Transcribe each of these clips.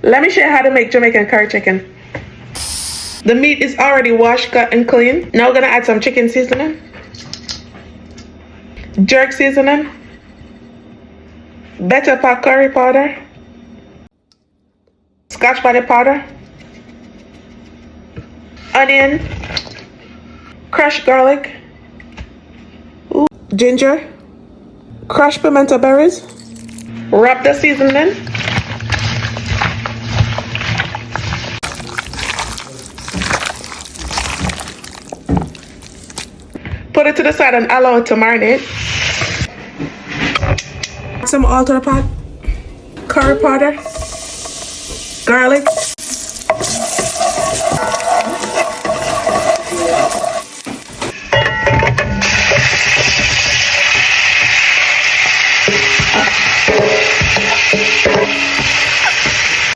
Let me show you how to make Jamaican curry chicken. The meat is already washed, cut, and clean. Now we're gonna add some chicken seasoning, jerk seasoning, bell pepper curry powder, Scotch bonnet powder, onion, crushed garlic, ginger, crushed pimento berries. Wrap the seasoning. Put it to the side and allow it to marinate. Add some oil to the pot, curry powder, garlic,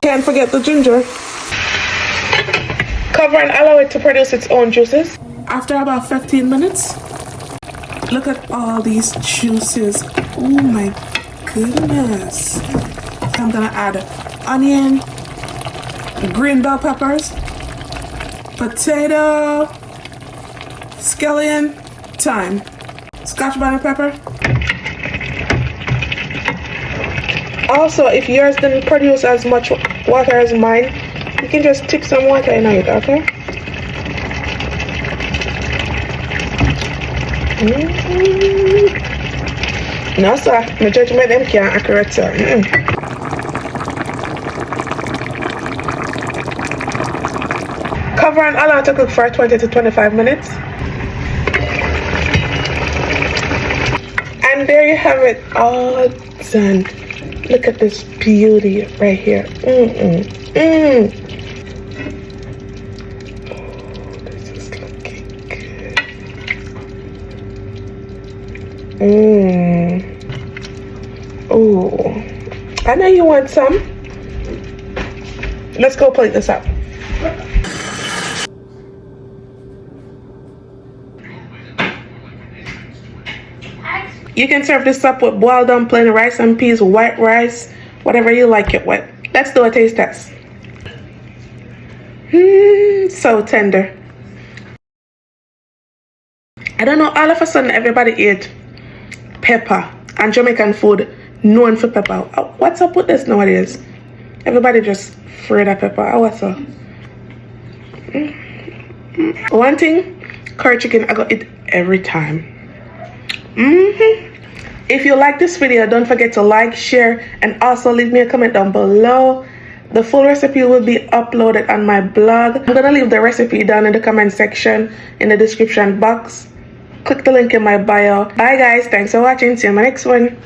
can't forget the ginger. Cover and allow it to produce its own juices. After about 15 minutes, look at all these juices. Oh my goodness. I'm gonna add onion, green bell peppers, potato, scallion, thyme, Scotch bonnet pepper. Also, if yours didn't produce as much water as mine, you can just stick some water in it, okay? No, sir. My judgment them can't accurate, sir. Cover and allow it to cook for 20 to 25 minutes. And there you have it, all done. Look at this beauty right here. This is looking good. Oh, I know you want some. Let's go plate this up. You can serve this up with boiled dumpling, rice and peas, white rice, whatever you like it with. Let's do a taste test. So tender. I don't know, all of a sudden everybody ate pepper, and Jamaican food known for pepper. What's up with this nowadays? Everybody just afraid of pepper. What's up? One thing, curry chicken I go eat every time. If you like this video, don't forget to like, share, and also leave me a comment down below. The full recipe will be uploaded on my blog. I'm gonna leave the recipe down in the comment section in the description box. Click the link in my bio. Bye guys, thanks for watching. See you in my next one.